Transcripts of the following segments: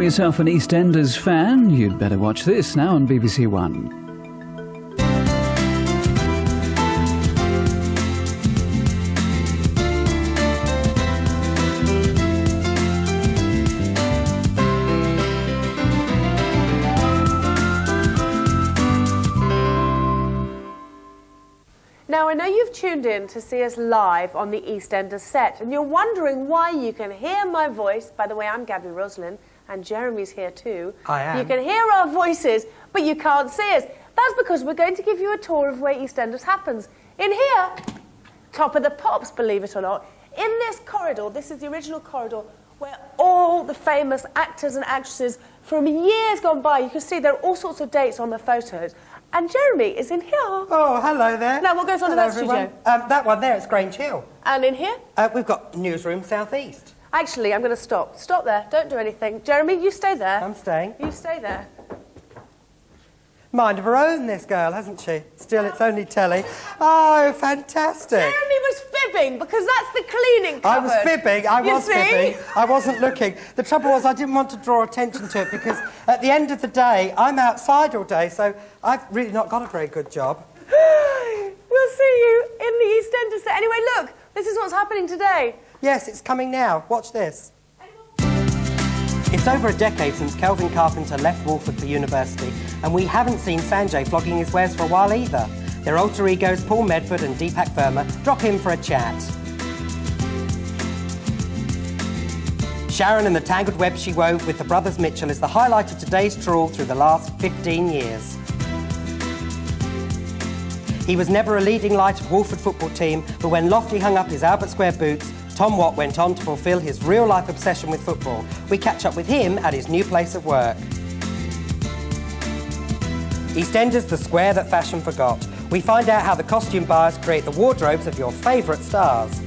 call yourself an EastEnders fan, you'd better watch this now on BBC1. Now, I know you've tuned in to see us live on the EastEnders set, and you're wondering why you can hear my voice. By the way, I'm Gaby, Roslin, and Jeremy's here too. I am. You can hear our voices, but you can't see us. That's because we're going to give you a tour of where EastEnders happens. In here, top of the pops, believe it or not, in this corridor, this is the original corridor, where all the famous actors and actresses from years gone by, you can see there are all sorts of dates on the photos. And Jeremy is in here. Oh, hello there. Now, what goes on in that studio? That one there is Grange Hill. And in here? We've got Newsroom South East. Actually, I'm going to stop. Stop there. Don't do anything. Jeremy, you stay there. I'm staying. You stay there. Mind of her own, this girl, hasn't she? Still, it's only telly. Oh, fantastic. Jeremy was fibbing, because that's the cleaning cupboard. I was fibbing. I was see? fibbing. I wasn't looking. The trouble was I didn't want to draw attention to it because at the end of the day, I'm outside all day, so I've really not got a very good job. We'll see you in the EastEnders set. Anyway, look, this is what's happening today. Yes, it's coming now. Watch this. It's over a decade since Kelvin Carpenter left Walford for university, and we haven't seen Sanjay flogging his wares for a while either. Their alter egos, Paul Medford and Deepak Verma, drop in for a chat. Sharon and the tangled web she wove with the brothers Mitchell is the highlight of today's trawl through the last 15 years. He was never a leading light of Walford football team, but when Lofty hung up his Albert Square boots, Tom Watt went on to fulfil his real-life obsession with football. We catch up with him at his new place of work. EastEnders, the square that fashion forgot. We find out how the costume buyers create the wardrobes of your favourite stars.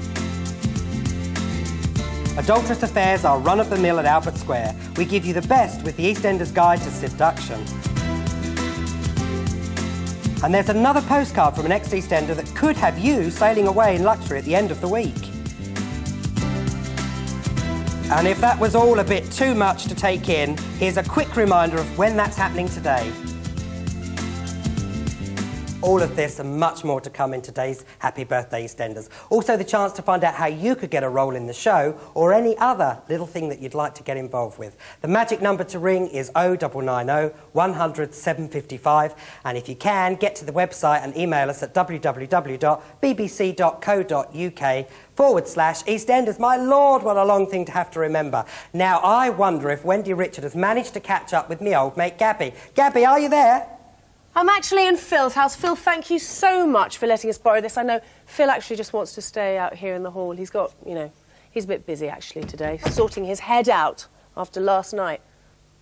Adulterous affairs are run-of-the-mill at Albert Square. We give you the best with the EastEnders Guide to Seduction. And there's another postcard from an ex-EastEnder that could have you sailing away in luxury at the end of the week. And if that was all a bit too much to take in, here's a quick reminder of when that's happening today. All of this and much more to come in today's Happy Birthday EastEnders. Also the chance to find out how you could get a role in the show or any other little thing that you'd like to get involved with. The magic number to ring is 0990 100 755, and if you can, get to the website and email us at www.bbc.co.uk/EastEnders. My Lord, what a long thing to have to remember. Now, I wonder if Wendy Richard has managed to catch up with me old mate Gaby. Gaby, are you there? I'm actually in Phil's house. Phil, thank you so much for letting us borrow this. I know Phil actually just wants to stay out here in the hall. He's got, you know, he's a bit busy actually today, sorting his head out after last night.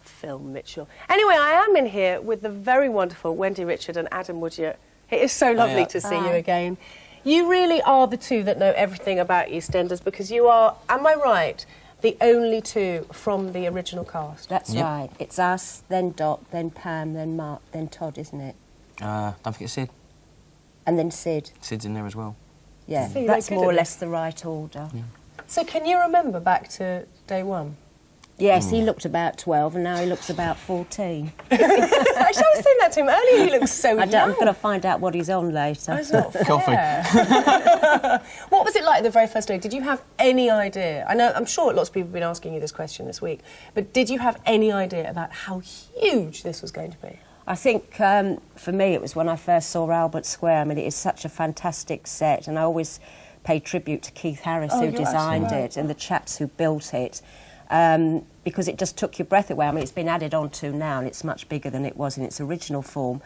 Phil Mitchell. Anyway, I am in here with the very wonderful Wendy Richard and Adam Woodyatt. It is so lovely to see you again. You really are the two that know everything about EastEnders because you are, am I right, the only two from the original cast? That's right. It's us, then Dot, then Pam, then Mark, then Todd, isn't it? Don't forget Sid. And then Sid. Sid's in there as well. Yeah, See, that's more or less the right order. Yeah. So can you remember back to day one? Yes, he looked about 12 and now he looks about 14. Actually, I was saying that to him earlier. He looks so young. I'm going to find out what he's on later. That's not fair. Coffee. What was it like the very first day? Did you have any idea? I know, I'm sure lots of people have been asking you this question this week, but did you have any idea about how huge this was going to be? I think for me it was when I first saw Albert Square. I mean, it is such a fantastic set, and I always pay tribute to Keith Harris, who designed it, and the chaps who built it. Because it just took your breath away. I mean, it's been added on to now, and it's much bigger than it was in its original form.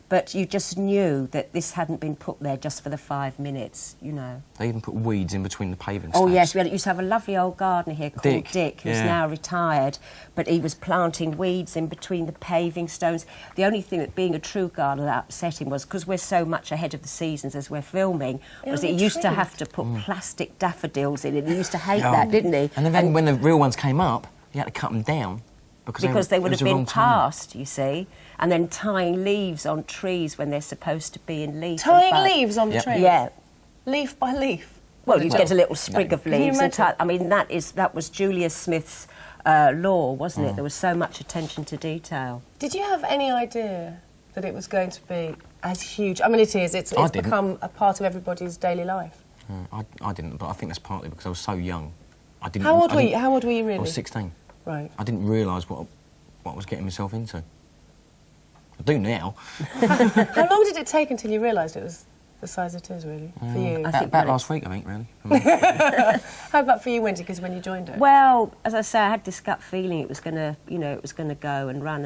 But you just knew that this hadn't been put there just for the 5 minutes, you know. They even put weeds in between the paving Oh, slabs. yes, we used to have a lovely old gardener here called Dick who's now retired, but he was planting weeds in between the paving stones. The only thing that being a true gardener that upset him was, because we're so much ahead of the seasons as we're filming, was that he used to have to put plastic daffodils in it. He used to hate that, didn't he? And then when the real ones came up, he had to cut them down. Because they would have been passed, you see. And then tying leaves on trees when they're supposed to be in leaf. Tying leaves on the trees? Yeah. Leaf by leaf? Well, you'd get a little sprig of leaves. Can you I mean, that was Julia Smith's law, wasn't it? There was so much attention to detail. Did you have any idea that it was going to be as huge? I mean, it is. It's become a part of everybody's daily life. I didn't, but I think that's partly because I was so young. I didn't. How old were you? How old were you really? I was 16. Right. I didn't realise what I was getting myself into. I do now. How long did it take until you realised it was the size it is, really, for you? About last week, I think, really. How about for you, Wendy? Because when you joined it. Well, as I say, I had this gut feeling it was going to, it was going to go and run,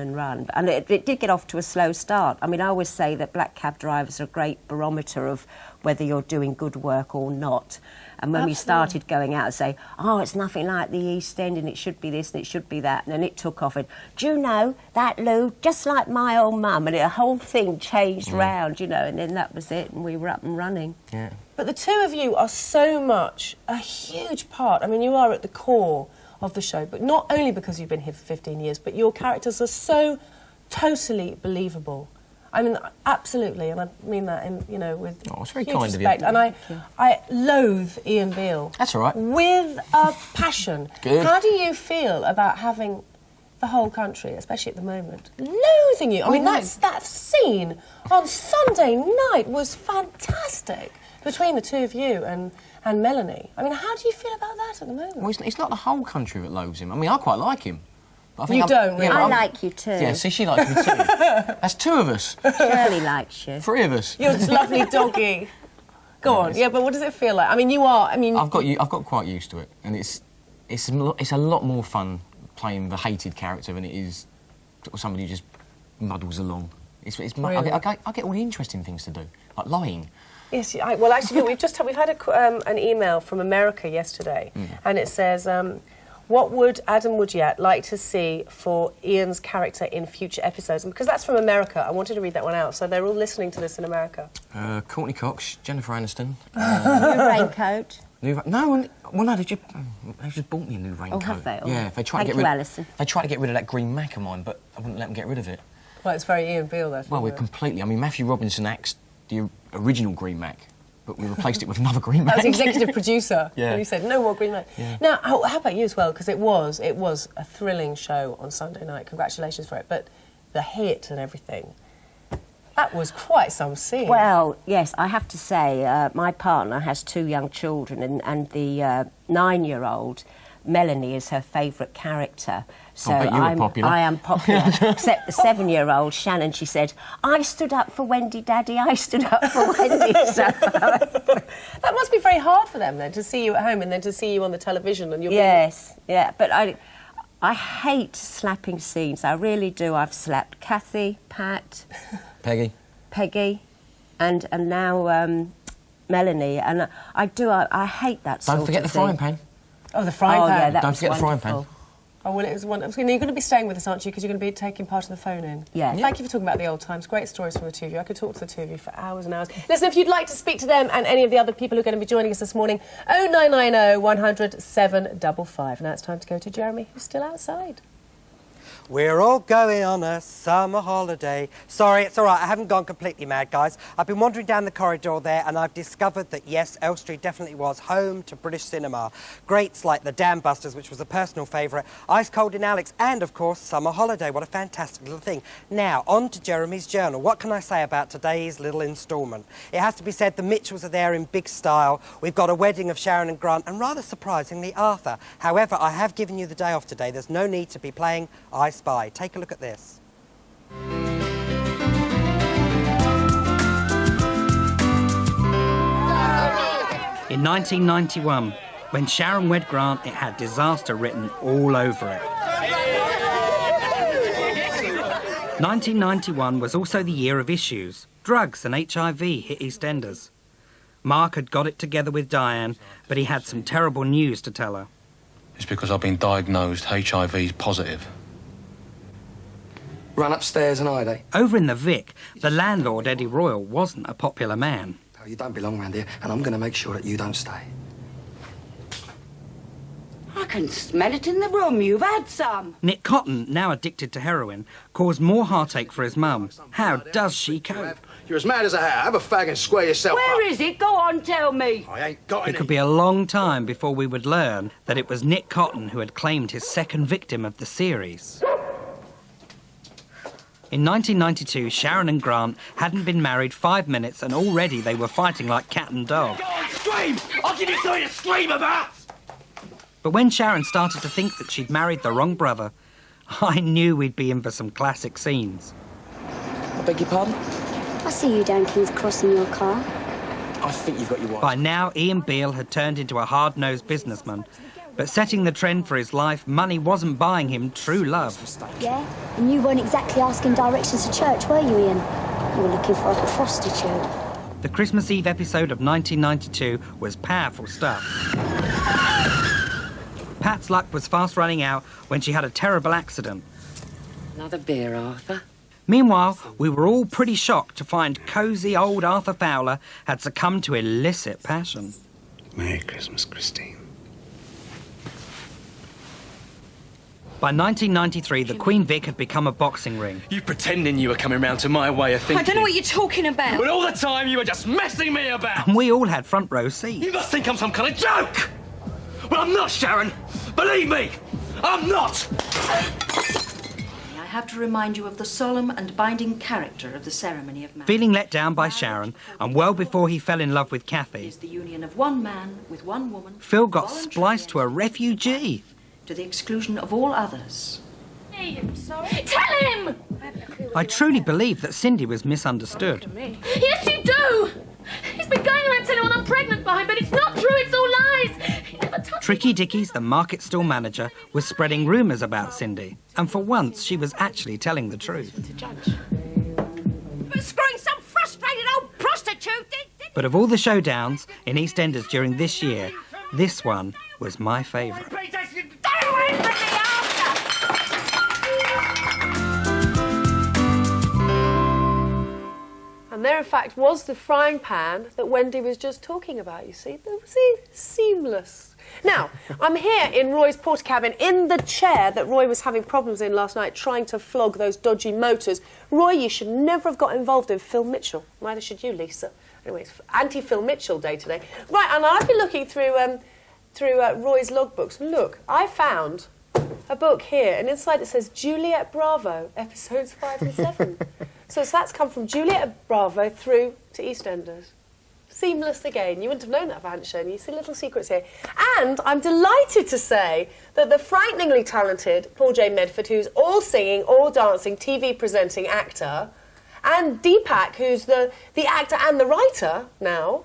and it did get off to a slow start. I mean, I always say that black cab drivers are a great barometer of whether you're doing good work or not. And when we started going out and say, oh, it's nothing like the East End and it should be this and it should be that, and then it took off and, do you know, that Lou, just like my old mum, and the whole thing changed round, and then that was it, and we were up and running. Yeah. But the two of you are so much a huge part. I mean, you are at the core of the show, but not only because you've been here for 15 years, but your characters are so totally believable. I mean, absolutely, and I mean that in, with it's very huge kind respect. of you. And I loathe Ian Beale. That's all right. With a passion. Good. How do you feel about having the whole country, especially at the moment, loathing you? I mean, that scene on Sunday night was fantastic between the two of you and Melanie. I mean, how do you feel about that at the moment? Well, it's not the whole country that loathes him. I mean, I quite like him. But I think you don't, really? I like you too. Yeah, see, she likes me too. That's two of us. Shirley likes you. Three of us. You're just lovely doggy. Go on. Yeah, but what does it feel like? I mean, you are. I mean, I've got quite used to it, and it's a lot more fun playing the hated character than it is somebody who just muddles along. Really? I get all the interesting things to do, like lying. Yes. Well, actually, we've had an email from America yesterday, and it says. What would Adam Woodyatt like to see for Ian's character in future episodes? And because that's from America, I wanted to read that one out. So they're all listening to this in America. Courtney Cox, Jennifer Aniston. New raincoat. No, they just bought me a new raincoat. Oh, have they? Yeah, they tried to get Alison. They tried to get rid of that green Mac of mine, but I wouldn't let them get rid of it. Well, it's very Ian Beale, that. Well, we're completely... I mean, Matthew Robinson acts the original green Mac, but we replaced it with another green Mac. That was the executive producer. Yeah. And he said, no more green Mac. Yeah. Now, how about you as well? Because it was a thrilling show on Sunday night. Congratulations for it. But the hit and everything, that was quite some scene. Well, yes, I have to say, my partner has 2 young children, and the 9-year-old, Melanie, is her favourite character. So I am popular. Except the 7-year-old, Shannon, she said, I stood up for Wendy, Daddy, I stood up for Wendy. So, that must be very hard for them, then, to see you at home and then to see you on the television. And you're yeah, but I hate slapping scenes. I really do. I've slapped Kathy, Pat... Peggy, and now Melanie, and I hate that sort of thing. Don't forget the frying pan. Oh, the frying pan. Yeah, Don't forget the frying pan. Oh, well, it was wonderful. You're going to be staying with us, aren't you? Because you're going to be taking part of the phone-in. Yeah. Thank you for talking about the old times. Great stories from the two of you. I could talk to the two of you for hours and hours. Listen, if you'd like to speak to them and any of the other people who are going to be joining us this morning, 0990 100 755. Now it's time to go to Jeremy, who's still outside. We're all going on a summer holiday. Sorry, it's all right. I haven't gone completely mad, guys. I've been wandering down the corridor there and I've discovered that, yes, Elstree definitely was home to British cinema. Greats like The Dam Busters, which was a personal favourite, Ice Cold in Alex, and, of course, Summer Holiday. What a fantastic little thing. Now, on to Jeremy's journal. What can I say about today's little instalment? It has to be said the Mitchells are there in big style. We've got a wedding of Sharon and Grant and, rather surprisingly, Arthur. However, I have given you the day off today. There's no need to be playing I Spy. Take a look at this. In 1991, when Sharon wed Grant, it had disaster written all over it. 1991 was also the year of issues. Drugs and HIV hit EastEnders. Mark had got it together with Diane, but he had some terrible news to tell her. It's because I've been diagnosed HIV positive. Run upstairs and hide, eh? Over in the Vic, the landlord, Eddie Royal, wasn't a popular man. Oh, you don't belong round here, and I'm going to make sure that you don't stay. I can smell it in the room. You've had some. Nick Cotton, now addicted to heroin, caused more heartache for his mum. How does she cope? You're as mad as a hat. Have a fag and square yourself up. Where is it? Go on, tell me. I ain't got any. It could be a long time before we would learn that it was Nick Cotton who had claimed his second victim of the series. In 1992, Sharon and Grant hadn't been married 5 minutes and already they were fighting like cat and dog. Go on, scream! I'll give you something to scream about! But when Sharon started to think that she'd married the wrong brother, I knew we'd be in for some classic scenes. I beg your pardon? I see you down King's Cross in your car. I think you've got your wife. By now, Ian Beale had turned into a hard-nosed businessman. But setting the trend for his life, money wasn't buying him true love. Yeah? And you weren't exactly asking directions to church, were you, Ian? You were looking for a prostitute. The Christmas Eve episode of 1992 was powerful stuff. Pat's luck was fast running out when she had a terrible accident. Another beer, Arthur. Meanwhile, we were all pretty shocked to find cosy old Arthur Fowler had succumbed to illicit passion. Merry Christmas, Christine. By 1993, the Queen Vic had become a boxing ring. You pretending you were coming round to my way of thinking. I don't know what you're talking about. But all the time you were just messing me about. And we all had front row seats. You must think I'm some kind of joke. Well, I'm not, Sharon. Believe me, I'm not. I have to remind you of the solemn and binding character of the ceremony of marriage. Feeling let down by Sharon, and well before he fell in love with Kathy, Is the union of one man with one woman. Phil got spliced to a refugee. To the exclusion of all others. Hey, I'm sorry. Tell him! I truly believe that Cindy was misunderstood. Yes, you do! He's been going around telling everyone I'm pregnant by him, but it's not true, it's all lies! He never touched Tricky Dickies, the market stall manager, was spreading rumours about Cindy. And for once, she was actually telling the truth. Screwing some frustrated old prostitute. But of all the showdowns in EastEnders during this year, this one was my favourite. Stay away from me, Arthur! And there, in fact, was the frying pan that Wendy was just talking about, you see. See? Seamless. Now, I'm here in Roy's porter cabin, in the chair that Roy was having problems in last night, trying to flog those dodgy motors. Roy, you should never have got involved in Phil Mitchell. Neither should you, Lisa. Anyway, it's anti-Phil Mitchell day today. Right, and I've been looking through Roy's logbooks. Look, I found a book here, and inside it says Juliet Bravo, episodes 5 and 7. So that's come from Juliet Bravo through to EastEnders. Seamless again. You wouldn't have known that if I hadn't shown you. See little secrets here. And I'm delighted to say that the frighteningly talented Paul J Medford, who's all singing, all dancing, TV presenting actor, and Deepak, who's the actor and the writer now,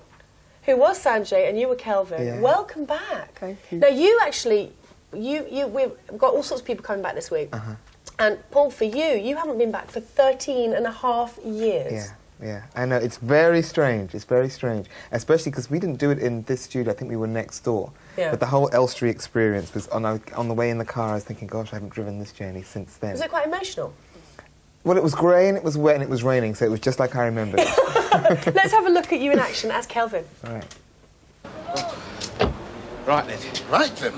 who was Sanjay and you were Kelvin. Yeah. Welcome back. Thank you. Now, you actually, we've got all sorts of people coming back this week. Uh-huh. And Paul, for you haven't been back for 13 and a half years. Yeah, I know. It's very strange. It's very strange. Especially because we didn't do it in this studio. I think we were next door. Yeah. But the whole Elstree experience was, on the way in the car, I was thinking, gosh, I haven't driven this journey since then. Was it quite emotional? Well, it was grey and it was wet and it was raining, so it was just like I remembered it. Let's have a look at you in action as Kelvin. All right. Right then. Right then.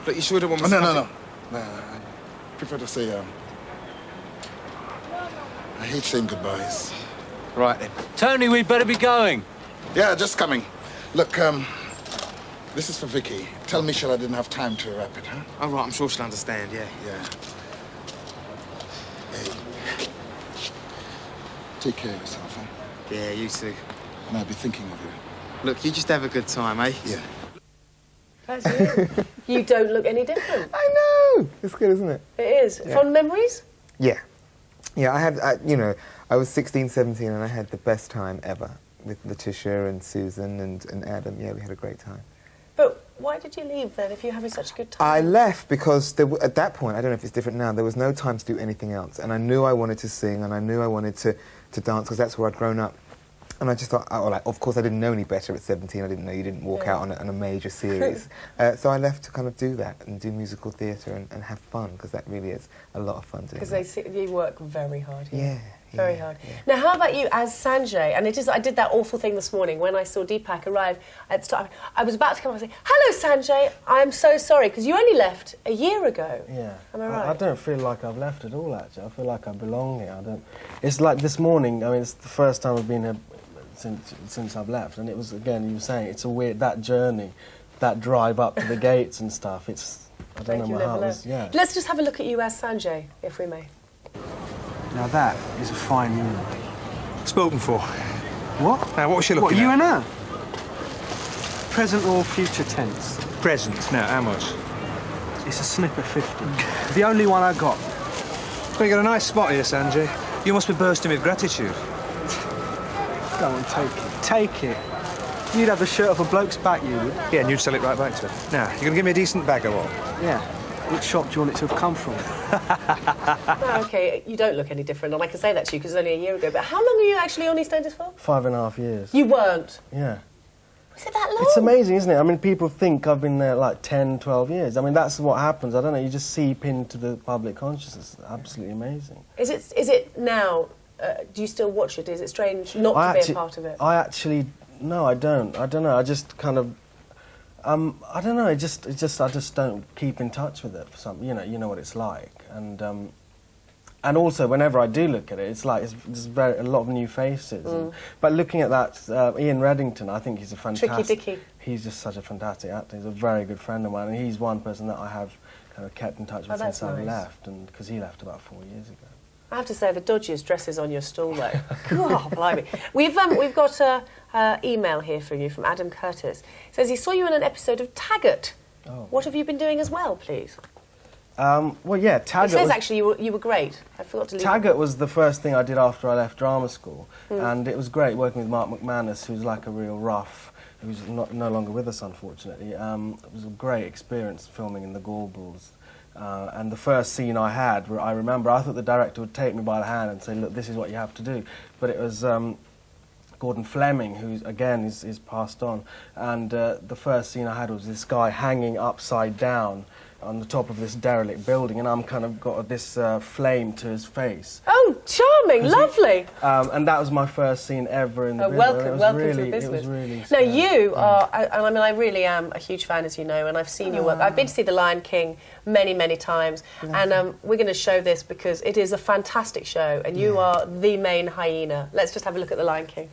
But you sure don't want me No. I prefer to say, I hate saying goodbyes. Right then. Tony, we'd better be going. Yeah, just coming. Look, this is for Vicky. Tell Michelle I didn't have time to wrap it, huh? Oh, right, I'm sure she'll understand, yeah. Yeah. Hey. Take care of yourself, huh? Yeah, you too. And I'll be thinking of you. Look, you just have a good time, eh? Yeah. That's you. You don't look any different. I know! It's good, isn't it? It is. Yeah. Fond memories? Yeah. Yeah, I was 16, 17, and I had the best time ever with Letitia and Susan and Adam. Yeah, we had a great time. But why did you leave then if you're having such a good time? I left because at that point, I don't know if it's different now, there was no time to do anything else. And I knew I wanted to sing and I knew I wanted to dance because that's where I'd grown up. And I just thought, of course I didn't know any better at 17. I didn't know you didn't walk out on a major series. So I left to kind of do that and do musical theatre and have fun because that really is a lot of fun doing Because that. you work very hard here. Very hard. Now, how about you as Sanjay? And I did that awful thing this morning when I saw Deepak arrive at the start. I was about to come and say, "Hello, Sanjay. I'm so sorry," because you only left a year ago. Yeah. Am I right? I don't feel like I've left at all. Actually, I feel like I belong here. It's like this morning. I mean, it's the first time I've been here since I've left, and it was, again, you were saying, it's a weird, that journey, that drive up to the gates and stuff. I don't know, my heart was, yeah. Let's just have a look at you as Sanjay, if we may. Now that is a fine woman. Spoken for. What? Now, what was she looking at? You and her? Present or future tense? Present. Now, how much? It's a snip of 50. The only one I got. Well, you got a nice spot here, Sanjay. You must be bursting with gratitude. Go on, take it. Take it. You'd have the shirt off a bloke's back, you would. Yeah, and you'd sell it right back to her. Now, you're going to give me a decent bag or what? Yeah. Which shop do you want it to have come from? No, OK, you don't look any different, and I can say that to you because it's only a year ago. But how long were you actually on EastEnders for? 5.5 years. You weren't? Yeah. Was it that long? It's amazing, isn't it? I mean, people think I've been there like 10, 12 years. I mean, that's what happens. I don't know, you just seep into the public consciousness. It's absolutely amazing. Is it now, do you still watch it? Is it strange not to be a part of it? No, I don't. I don't know, I just kind of... I don't know. I just don't keep in touch with it for some. You know what it's like, and also whenever I do look at it, it's like there's a lot of new faces. But looking at that, Ian Reddington, I think he's a fantastic. Tricky Dicky. He's just such a fantastic actor. He's a very good friend of mine, and he's one person that I have kind of kept in touch with since I left, and because he left about 4 years ago. I have to say, the dodgiest dresses on your stall, though. God, blimey. We've got an email here from you, from Adam Curtis. It says he saw you in an episode of Taggart. Oh. What have you been doing as well, please? Well, yeah, Taggart... It says, actually, you were great. I forgot to leave... Taggart was the first thing I did after I left drama school, and it was great working with Mark McManus, who's like a real rough, who's no longer with us, unfortunately. It was a great experience filming in the Gorbals. And the first scene I had, I remember, I thought the director would take me by the hand and say, look, this is what you have to do. But it was Gordon Fleming, who, again, is passed on. And the first scene I had was this guy hanging upside down on the top of this derelict building, and I'm kind of got this flame to his face. Oh, charming, lovely. And that was my first scene ever in the business. Welcome to the business. It was really no, you are, I mean, I really am a huge fan, as you know, and I've seen your work. I've been to see The Lion King many, many times, and we're going to show this because it is a fantastic show, and you are the main hyena. Let's just have a look at The Lion King.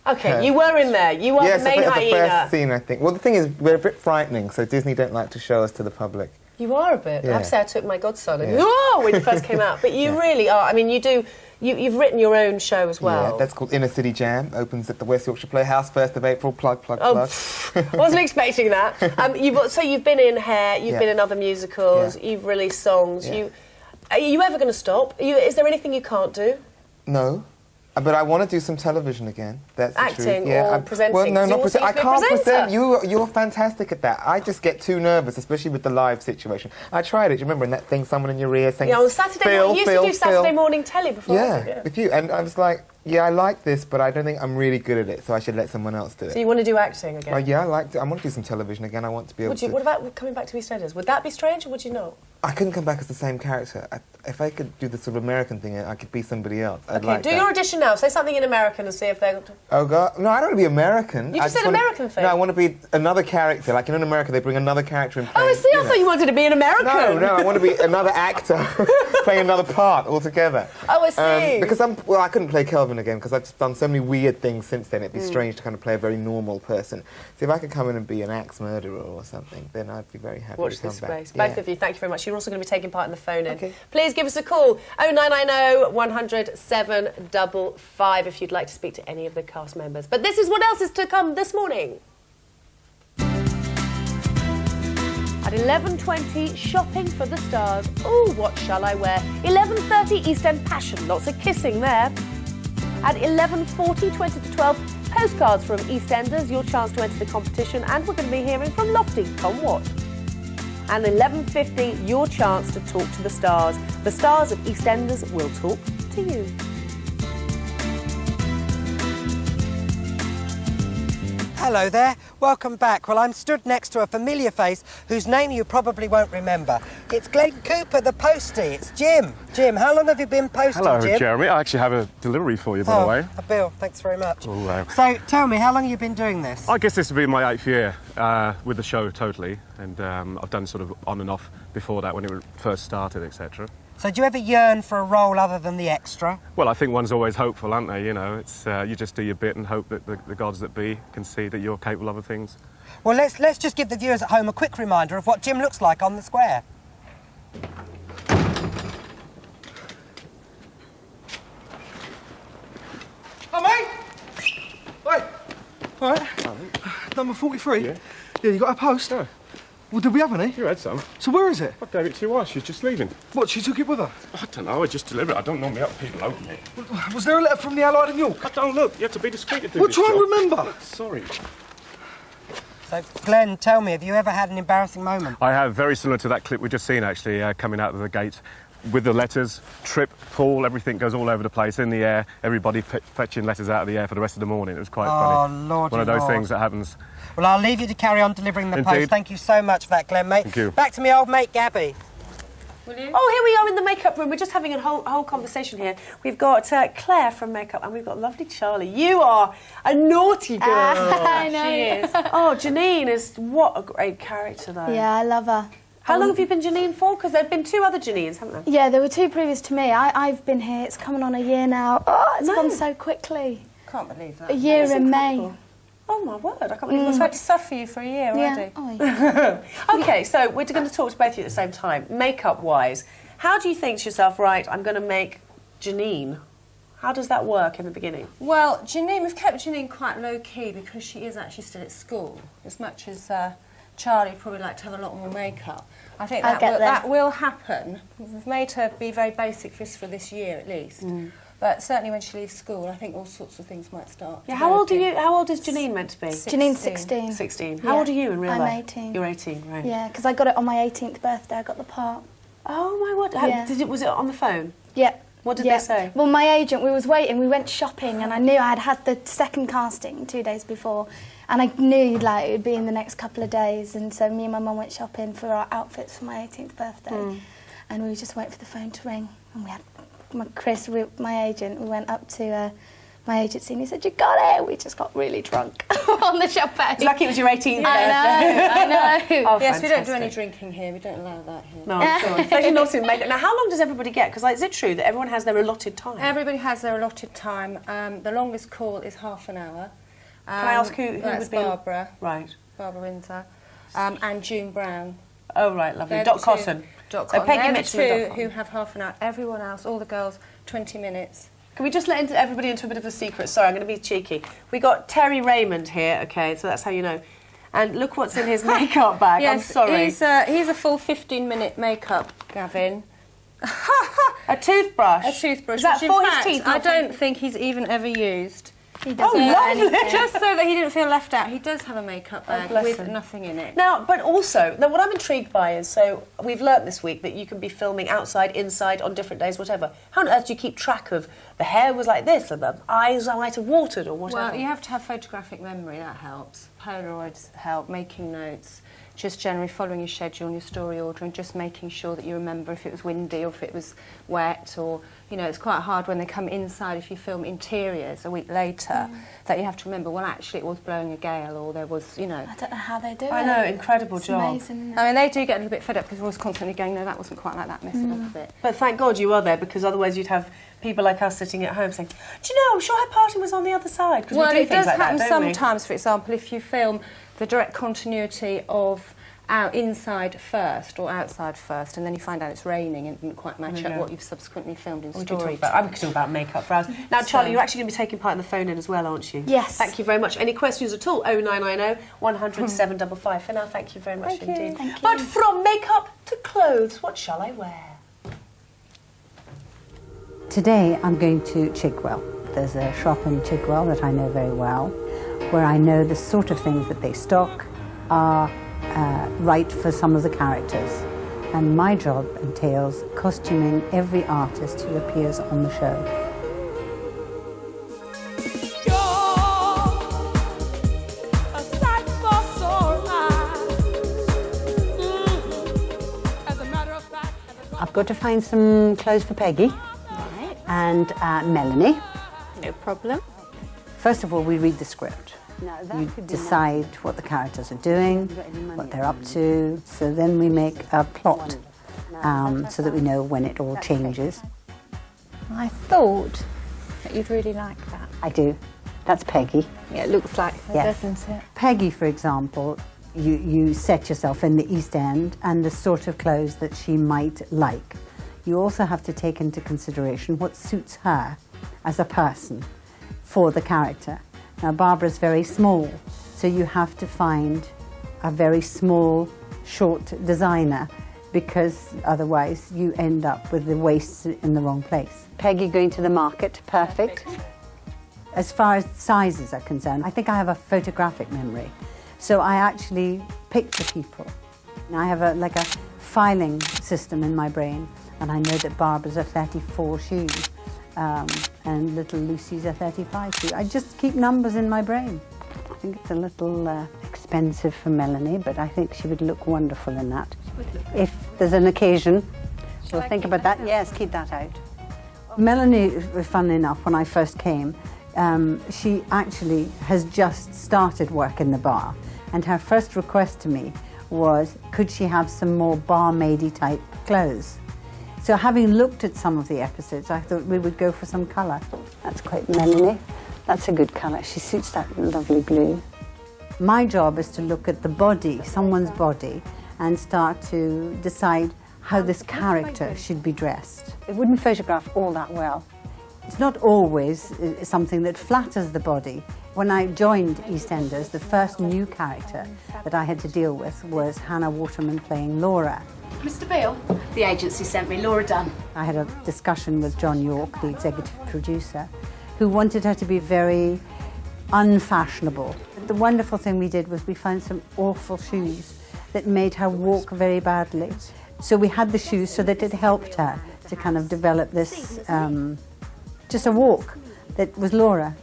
Okay, you were in there. You are the main hyena. Yes, the first scene, I think. Well, the thing is, we're a bit frightening, so Disney don't like to show us to the public. You are a bit. I have to say, I took my godson and when you first came out. But you really are. I mean, you've written your own show as well. Yeah, that's called Inner City Jam. Opens at the West Yorkshire Playhouse, 1st of April. Plug. Wasn't expecting that. So you've been in Hair, you've been in other musicals, you've released songs. Are you ever going to stop? Is there anything you can't do? No. But I want to do some television again. That's acting the truth. or presenting. Well, no, not presenting. I can't present. You're fantastic at that. I just get too nervous, especially with the live situation. I tried it. Do you remember in that thing, someone in your ear saying, on Saturday morning. You used to do Saturday morning telly before. Yeah, with you. And I was like, yeah, I like this, but I don't think I'm really good at it, so I should let someone else do it. So you want to do acting again? Yeah, I want to do some television again. I want to be able to... What about coming back to EastEnders? Would that be strange, or would you not? I couldn't come back as the same character. If I could do the sort of American thing, I could be somebody else. I'd like do your audition now. Say something in American and see if they're... Oh, God. No, I don't want to be American. You just said American thing. No, I want to be another character. Like, in America, they bring another character and play... Oh, I see. I thought you wanted to be an American. No, I want to be another actor playing another part altogether. Oh, I see. Because I couldn't play Kelvin again because I've just done so many weird things since then. It'd be strange to kind of play a very normal person. So if I could come in and be an axe murderer or something, then I'd be very happy Watch to come this back. space. Both of you, thank you very much. You're also going to be taking part in the phone-in. Okay. Please give us a call, 0990 100 755 if you'd like to speak to any of the cast members. But this is what else is to come this morning. At 11:20, shopping for the stars. Oh, what shall I wear? 11:30, East End Passion. Lots of kissing there. At 11:40, 20 to 12, postcards from EastEnders. Your chance to enter the competition. And we're going to be hearing from Lofty. Come what? And 11:50, your chance to talk to the stars. The stars of EastEnders will talk to you. Hello there, welcome back. Well, I'm stood next to a familiar face whose name you probably won't remember. It's Glenn Cooper, the postie. It's Jim. Jim, how long have you been posting, Hello, Jim? Jeremy. I actually have a delivery for you, by the way. A bill, thanks very much. Oh, wow. So, tell me, how long have you been doing this? I guess this will be my 8th year with the show, totally. And I've done sort of on and off before that when it first started, etc. So do you ever yearn for a role other than the extra? Well, I think one's always hopeful, aren't they? You know, it's you just do your bit and hope that the gods that be can see that you're capable of other things. Well, let's just give the viewers at home a quick reminder of what Jim looks like on the square. Oh, mate! Wait. All right. Number 43? Yeah, you got a post? No. Well, did we have any? You had some. So where is it? I gave it to your wife. She's just leaving. What, she took it with her? I don't know. I just deliver it. I don't normally help people open it. Was there a letter from the Allied in York? I don't look. You have to be discreet to do Well, this try and job. remember. Look, sorry. So, Glenn, tell me, have you ever had an embarrassing moment? I have, very similar to that clip we've just seen, actually, coming out of the gate. With the letters, trip, fall, everything goes all over the place, in the air, everybody fetching letters out of the air for the rest of the morning. It was quite funny. Oh, Lord. One of those things that happens. Well, I'll leave you to carry on delivering the Indeed. post. Thank you so much for that, Glenn, mate. Thank you. Back to me old mate, Gaby. Will you? Oh, here we are in the makeup room. We're just having a whole conversation here. We've got Claire from makeup, and we've got lovely Charlie. You are a naughty girl. I know. She is. Oh, Janine is what a great character, though. Yeah, I love her. How long have you been Janine for? Because there have been 2 other Janines, haven't there? Yeah, there were 2 previous to me. I've been here. It's coming on a year now. Oh, it's gone so quickly. Can't believe that. A year That's in incredible. May. Oh, my word. I can't believe I've had to suffer you for a year already. Oh, yeah. OK, so we're going to talk to both of you at the same time. Makeup-wise, how do you think to yourself, right, I'm going to make Janine? How does that work in the beginning? Well, Janine, we've kept Janine quite low-key because she is actually still at school, as much as Charlie would probably like to have a lot more makeup. I think that will happen. We've made her be very basic for this year, at least. But certainly when she leaves school, I think all sorts of things might start. Yeah, how old are you? How old is Janine meant to be? 16. Janine's 16. 16. How old are you in real life? I'm 18. You're 18, right. Yeah, because I got it on my 18th birthday. I got the part. Oh, my word. Yeah. Was it on the phone? Yeah. What did they say? Well, my agent, we was waiting. We went shopping, and I knew I had the second casting 2 days before. And I knew like it would be in the next couple of days, and so me and my mum went shopping for our outfits for my 18th birthday, and we just waited for the phone to ring, and we had my agent, we went up to my agency, and he said, "You got it." We just got really drunk on the champagne. It's like it was your 18th birthday. I know. Oh, yes, we don't do any drinking here. We don't allow that here. No, sure. Especially not in makeup. Now, how long does everybody get? Because is it true that everyone has their allotted time? Everybody has their allotted time. The longest call is half an hour. Can I ask who would be? Barbara. Right. Barbara Windsor. And June Brown. Oh, right, lovely. Dot Cotton. So Peggy Mitchell. Mitchell. Who have half an hour. Everyone else, all the girls, 20 minutes. Can we just let everybody into a bit of a secret? Sorry, I'm going to be cheeky. We got Terry Raymond here, OK, so that's how you know. And look what's in his makeup bag. Yes, I'm sorry. He's a full 15-minute makeup, Gavin. A toothbrush? A toothbrush. Is that which, for in his fact, teeth? I don't think he's even ever used. He doesn't lovely! Just so that he didn't feel left out, he does have a makeup bag bless with him. nothing in it. Now, but also, what I'm intrigued by is, so we've learnt this week that you can be filming outside, inside, on different days, whatever. How on earth do you keep track of the hair was like this, or the eyes might have watered, or whatever? Well, you have to have photographic memory, that helps. Polaroids help, making notes, just generally following your schedule and your story order and just making sure that you remember if it was windy or if it was wet, or, you know, it's quite hard when they come inside, if you film interiors a week later, that you have to remember, well, actually it was blowing a gale, or there was, you know... I don't know how they do it. I know, incredible job. Amazing. I mean, they do get a little bit fed up because we're always constantly going, no, that wasn't quite like that, mess it up a bit. But thank God you are there, because otherwise you'd have people like us sitting at home saying, do you know, I'm sure her party was on the other side. Well, we do it does like happen that, don't we? sometimes, for example, if you film the direct continuity of inside first or outside first, and then you find out it's raining and it didn't quite match up what you've subsequently filmed in story. I'm talking about makeup for hours. Now, Charlie, you're actually going to be taking part in the phone-in as well, aren't you? Yes. Thank you very much. Any questions at all? 0990 100 755. For now, thank you very much indeed. Thank you. But from makeup to clothes, what shall I wear? Today I'm going to Chigwell. There's a shop in Chigwell that I know very well, where I know the sort of things that they stock are write for some of the characters. And my job entails costuming every artist who appears on the show. I've got to find some clothes for Peggy and Melanie. No problem. First of all, we read the script. You decide what the characters are doing, what they're up to, so then we make a plot so that we know when it all changes. I thought that you'd really like that. I do. That's Peggy. Yeah, it looks like her, doesn't it? Peggy, for example, you set yourself in the East End and the sort of clothes that she might like. You also have to take into consideration what suits her as a person for the character. Now, Barbara's very small, so you have to find a very small, short designer, because otherwise you end up with the waists in the wrong place. Peggy going to the market, perfect. As far as sizes are concerned, I think I have a photographic memory. So I actually pick the people. I have like a filing system in my brain, and I know that Barbara's a 34 shoe, and little Lucy's a 35 shoe. I just keep numbers in my brain. I think it's a little expensive for Melanie, but I think she would look wonderful in that. If there's an occasion, we'll think about that. Yes, keep that out. Melanie, funnily enough, when I first came, she actually has just started work in the bar, and her first request to me was, could she have some more barmaidy type clothes? So having looked at some of the episodes, I thought we would go for some colour. That's quite Melanie. That's a good colour. She suits that lovely blue. My job is to look at the body, someone's body, and start to decide how this character should be dressed. It wouldn't photograph all that well. It's not always something that flatters the body. When I joined EastEnders, the first new character that I had to deal with was Hannah Waterman playing Laura. Mr. Beale, the agency sent me Laura Dunn. I had a discussion with John York, the executive producer, who wanted her to be very unfashionable. The wonderful thing we did was we found some awful shoes that made her walk very badly. So we had the shoes so that it helped her to kind of develop this, just a walk that was Laura.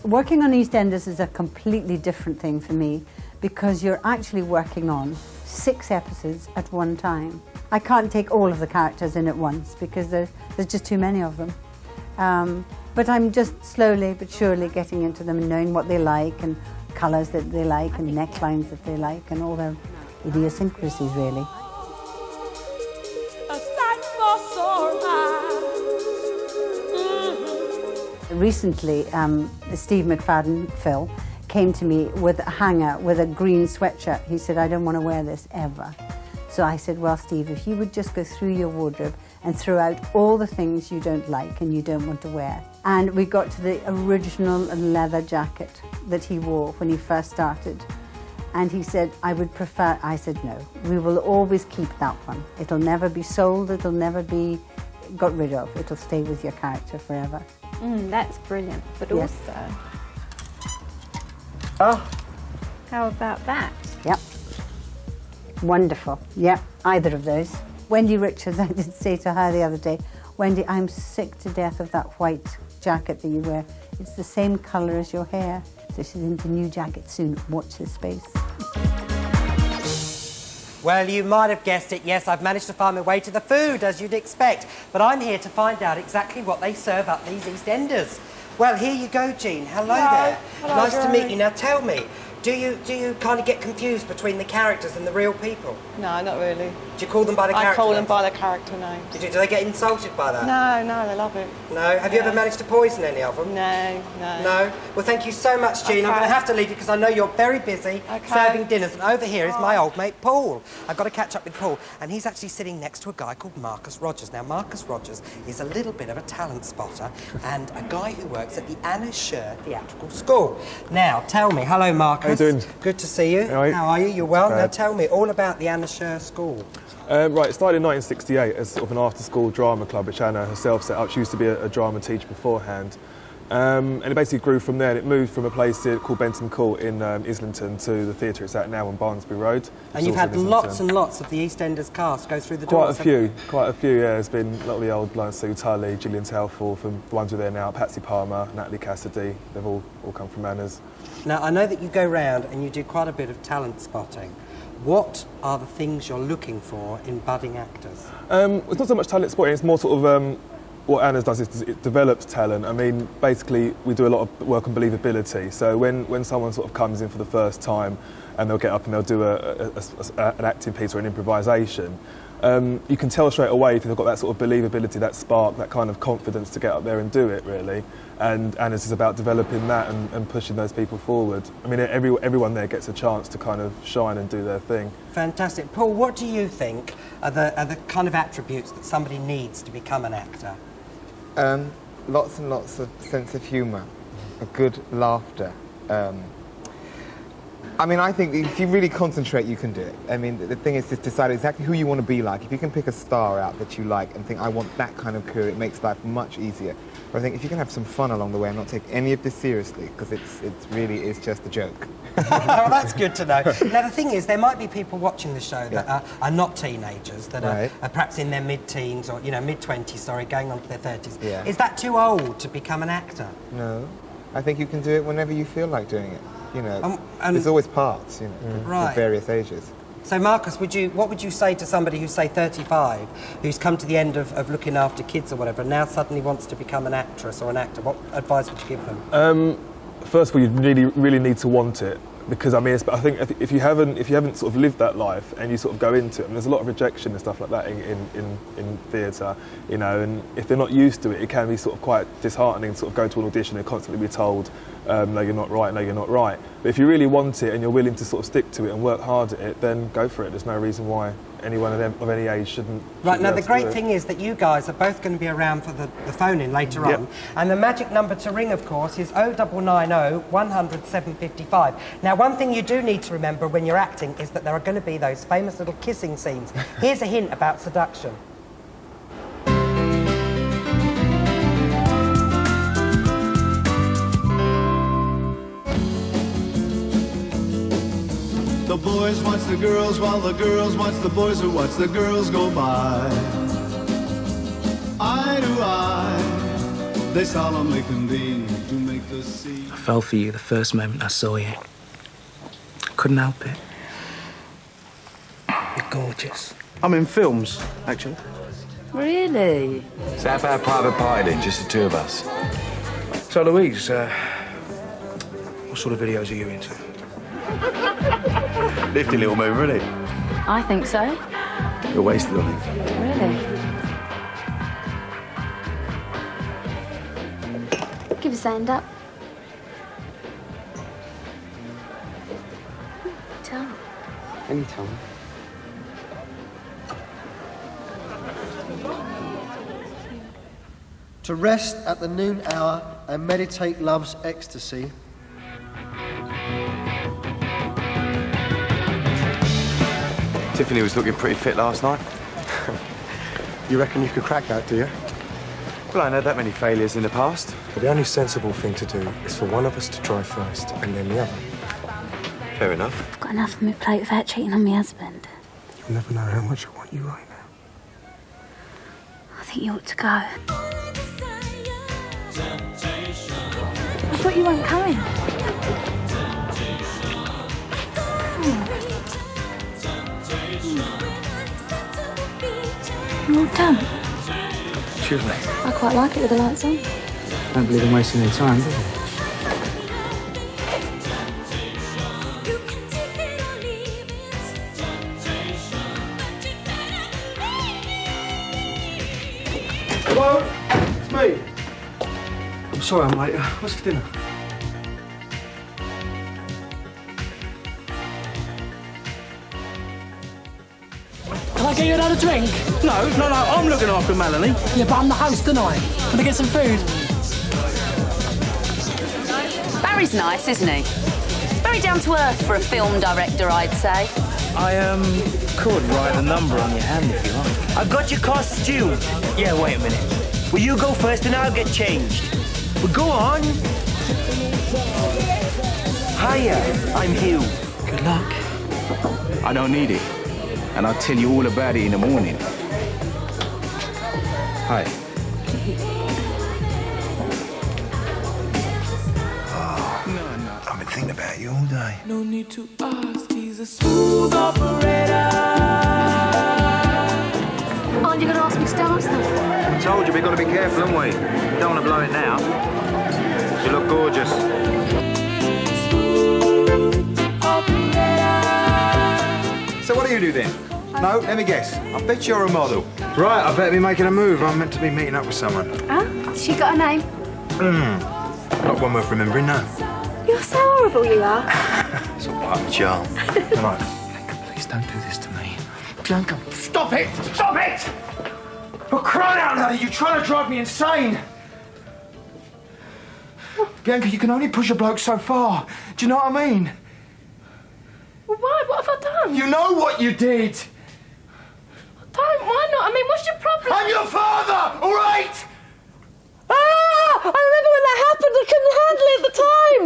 Working on EastEnders is a completely different thing for me because you're actually working on 6 episodes at one time. I can't take all of the characters in at once because there's just too many of them. But I'm just slowly but surely getting into them and knowing what they like and colours that they like and necklines that they like and all their idiosyncrasies, really. Recently, Steve McFadden, Phil, came to me with a hanger with a green sweatshirt. He said, I don't want to wear this ever. So I said, well, Steve, if you would just go through your wardrobe and throw out all the things you don't like and you don't want to wear. And we got to the original leather jacket that he wore when he first started. And he said, I would prefer, I said, no, we will always keep that one. It'll never be sold, it'll never be got rid of. It'll stay with your character forever. That's brilliant, but Yes. also... Oh. How about that? Yep. Wonderful. Yep, either of those. Wendy Richard, I did say to her the other day, Wendy, I'm sick to death of that white jacket that you wear. It's the same colour as your hair. So she's into new jackets soon. Watch this space. Well, you might have guessed it. Yes, I've managed to find my way to the food, as you'd expect. But I'm here to find out exactly what they serve up these EastEnders. Well, here you go, Jean. Hello there. Hello, nice to meet Jeremy. you. Now, tell me, do you kind of get confused between the characters and the real people? No, not really. Do you call them by the character I call them names? by the character names. Do they get insulted by that? No, they love it. No? Have you ever managed to poison any of them? No. No? Well, thank you so much, Jean. I'm Okay. going to have to leave you because I know you're very busy serving dinners. And over here is my old mate, Paul. I've got to catch up with Paul. And he's actually sitting next to a guy called Marcus Rogers. Now, Marcus Rogers is a little bit of a talent spotter and a guy who works at the Anna Scher Theatrical School. Now, tell me. Hello, Marcus. How you doing? Good to see you. How are you? You're well? Now, tell me all about the Anna Scher School. Right, it started in 1968 as sort of an after-school drama club which Anna herself set up. She used to be a drama teacher beforehand. And it basically grew from there, and it moved from a place called Benton Court in Islington to the theatre it's at now on Barnsbury Road. And you've had lots and lots of the EastEnders cast go through the Quite doors. a few, yeah. There's been a lot of the old like Sue Tully, Gillian Telforth, and the ones who are there now, Patsy Palmer, Natalie Cassidy, they've all come from Manners. Now, I know that you go round and you do quite a bit of talent spotting. What are the things you're looking for in budding actors? It's not so much talent spotting, it's more sort of what Anna's does is it develops talent. I mean, basically, we do a lot of work on believability. So when someone sort of comes in for the first time and they'll get up and they'll do an acting piece or an improvisation, you can tell straight away if they've got that sort of believability, that spark, that kind of confidence to get up there and do it, really. And Anna's is about developing that and pushing those people forward. I mean, everyone there gets a chance to kind of shine and do their thing. Fantastic. Paul, what do you think are the kind of attributes that somebody needs to become an actor? Lots and lots of sense of humour, a good laughter. I mean, I think if you really concentrate, you can do it. I mean, the thing is just decide exactly who you want to be like. If you can pick a star out that you like and think, I want that kind of career, it makes life much easier. But I think if you can have some fun along the way and not take any of this seriously, because it really is just a joke. Well, that's good to know. Now, the thing is, there might be people watching the show that are not teenagers, that are perhaps in their mid-teens or, mid-20s, sorry, going on to their 30s. Yeah. Is that too old to become an actor? No. I think you can do it whenever you feel like doing it. There's always parts, for various ages. So, Marcus, what would you say to somebody who's, say, 35, who's come to the end of looking after kids or whatever, and now suddenly wants to become an actress or an actor? What advice would you give them? First of all, you really need to want it, because I think if you haven't sort of lived that life and you sort of go into it, and there's a lot of rejection and stuff like that in theatre, and if they're not used to it, it can be sort of quite disheartening to sort of go to an audition and constantly be told, no, you're not right, no, you're not right. But if you really want it and you're willing to sort of stick to it and work hard at it, then go for it. There's no reason why anyone of any age shouldn't. Right, now the great thing is that you guys are both going to be around for the phone-in later on. And the magic number to ring, of course, is 0990 100 755. Now, one thing you do need to remember when you're acting is that there are going to be those famous little kissing scenes. Here's a hint about seduction. The boys watch the girls while the girls watch the boys who watch the girls go by. Eye to eye, they solemnly convene to make the scene. I fell for you the first moment I saw you. I couldn't help it. You're gorgeous. I'm in films, actually. Really? So how about a private party then, just the two of us? So, Louise, what sort of videos are you into? Nifty little move, really. I think so. You're wasted on it. Really? Give us a hand up. Tell me. Anytime. To rest at the noon hour and meditate love's ecstasy. Tiffany was looking pretty fit last night. You reckon you could crack that, do you? Well, I know that many failures in the past. But the only sensible thing to do is for one of us to try first, and then the other. Fair enough. I've got enough on my plate without cheating on my husband. You'll never know how much I want you right now. I think you ought to go. I thought you weren't coming. You're all done. Excuse me. I quite like it with the lights on. Don't believe in wasting any time, do you? Hello? It's me. I'm sorry I'm late. What's for dinner? Can I get you another drink? No, I'm looking after Melanie. Yeah, but I'm the host tonight. Can I get some food? Barry's nice, isn't he? Very down to earth for a film director, I'd say. I, could write a number on your hand if you like. I've got your costume. Yeah, wait a minute. Will you go first and I'll get changed? Well, go on. Hiya, I'm Hugh. Good luck. I don't need it. And I'll tell you all about it in the morning. Hi. I've been thinking about you all day. No need to ask, he's a smooth operator. Aren't you going to ask me to dance then? I told you, we've got to be careful, haven't we? Don't want to blow it now. You look gorgeous. So what do you do then? No, let me guess. I bet you're a model. Right, I better be making a move. I'm meant to be meeting up with someone. Oh, she got a name? Not one worth remembering, no. You're so horrible, you are. It's all part of the charm. Right. Please don't do this to me. Bianca, stop it! Stop it! For crying out loud, are you trying to drive me insane? Bianca, you can only push a bloke so far. Do you know what I mean? Well, why? What have I done? You know what you did! Don't, why not? I mean, what's your problem? I'm your father, all right? Ah! I remember when that happened. I couldn't handle it at the time.